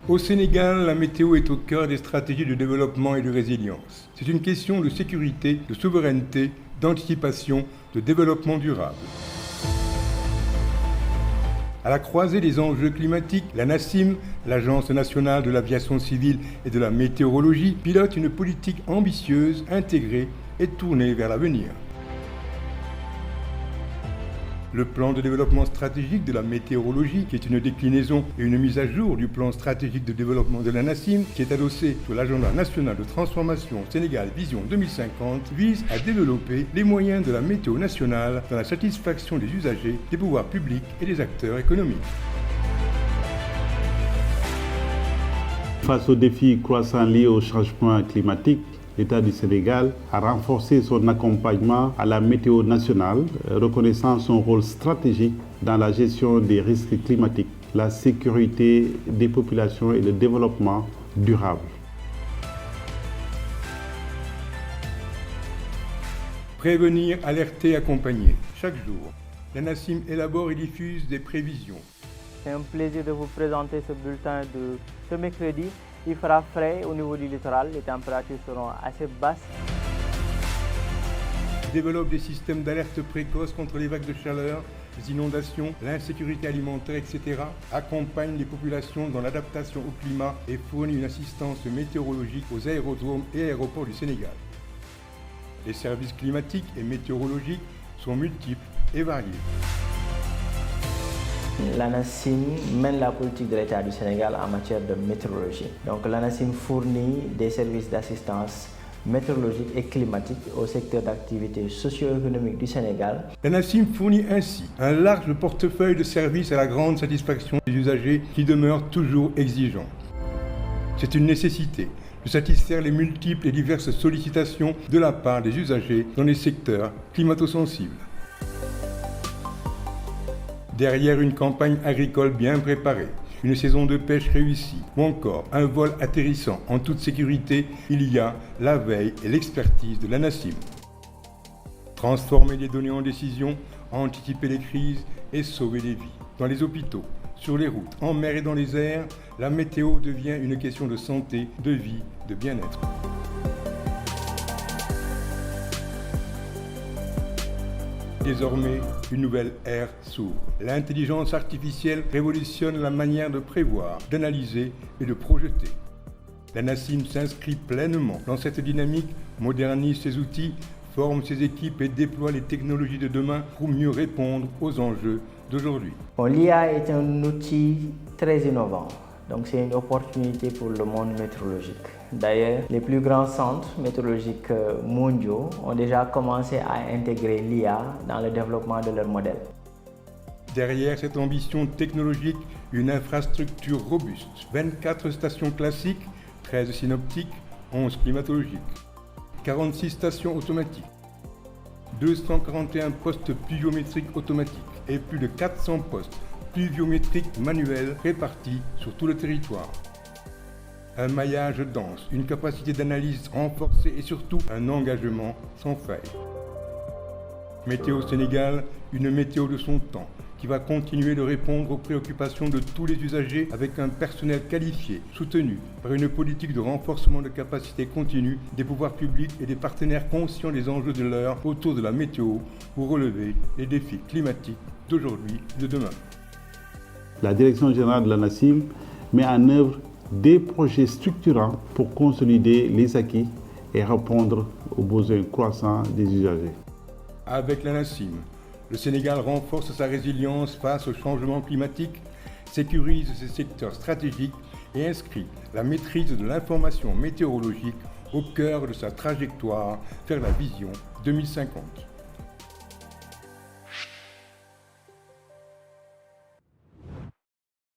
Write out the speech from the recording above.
Au Sénégal, la météo est au cœur des stratégies de développement et de résilience. C'est une question de sécurité, de souveraineté, d'anticipation, de développement durable. À la croisée des enjeux climatiques, la NACIM, l'Agence nationale de l'aviation civile et de la météorologie, pilote une politique ambitieuse, intégrée et tournée vers l'avenir. Le plan de développement stratégique de la météorologie, qui est une déclinaison et une mise à jour du plan stratégique de développement de la NACIM, qui est adossé sur l'agenda national de transformation Sénégal Vision 2050, vise à développer les moyens de la météo nationale dans la satisfaction des usagers, des pouvoirs publics et des acteurs économiques. Face aux défis croissants liés au changement climatique, l'État du Sénégal a renforcé son accompagnement à la météo nationale, reconnaissant son rôle stratégique dans la gestion des risques climatiques, la sécurité des populations et le développement durable. Prévenir, alerter, accompagner. Chaque jour, la NACIM élabore et diffuse des prévisions. C'est un plaisir de vous présenter ce bulletin de ce mercredi. Il fera frais au niveau du littoral, les températures seront assez basses. Développe des systèmes d'alerte précoce contre les vagues de chaleur, les inondations, l'insécurité alimentaire, etc. Accompagne les populations dans l'adaptation au climat et fournit une assistance météorologique aux aérodromes et aéroports du Sénégal. Les services climatiques et météorologiques sont multiples et variés. La NACIM mène la politique de l'État du Sénégal en matière de météorologie. Donc la NACIM fournit des services d'assistance météorologique et climatique au secteur d'activité socio-économique du Sénégal. La NACIM fournit ainsi un large portefeuille de services à la grande satisfaction des usagers qui demeurent toujours exigeants. C'est une nécessité de satisfaire les multiples et diverses sollicitations de la part des usagers dans les secteurs climato-sensibles. Derrière une campagne agricole bien préparée, une saison de pêche réussie ou encore un vol atterrissant en toute sécurité, il y a la veille et l'expertise de la NACIM. Transformer les données en décisions, anticiper les crises et sauver des vies. Dans les hôpitaux, sur les routes, en mer et dans les airs, la météo devient une question de santé, de vie, de bien-être. Désormais, une nouvelle ère s'ouvre. L'intelligence artificielle révolutionne la manière de prévoir, d'analyser et de projeter. La NACIM s'inscrit pleinement dans cette dynamique, modernise ses outils, forme ses équipes et déploie les technologies de demain pour mieux répondre aux enjeux d'aujourd'hui. L'IA est un outil très innovant, donc c'est une opportunité pour le monde météorologique. D'ailleurs, les plus grands centres météorologiques mondiaux ont déjà commencé à intégrer l'IA dans le développement de leurs modèles. Derrière cette ambition technologique, une infrastructure robuste, 24 stations classiques, 13 synoptiques, 11 climatologiques, 46 stations automatiques, 241 postes pluviométriques automatiques et plus de 400 postes pluviométriques manuels répartis sur tout le territoire. Un maillage dense, une capacité d'analyse renforcée et surtout un engagement sans faille. Météo Sénégal, une météo de son temps, qui va continuer de répondre aux préoccupations de tous les usagers avec un personnel qualifié, soutenu par une politique de renforcement de capacité continue des pouvoirs publics et des partenaires conscients des enjeux de l'heure autour de la météo pour relever les défis climatiques d'aujourd'hui et de demain. La Direction générale de la NACIM met en œuvre des projets structurants pour consolider les acquis et répondre aux besoins croissants des usagers. Avec la NACIM, le Sénégal renforce sa résilience face au changement climatique, sécurise ses secteurs stratégiques et inscrit la maîtrise de l'information météorologique au cœur de sa trajectoire vers la vision 2050.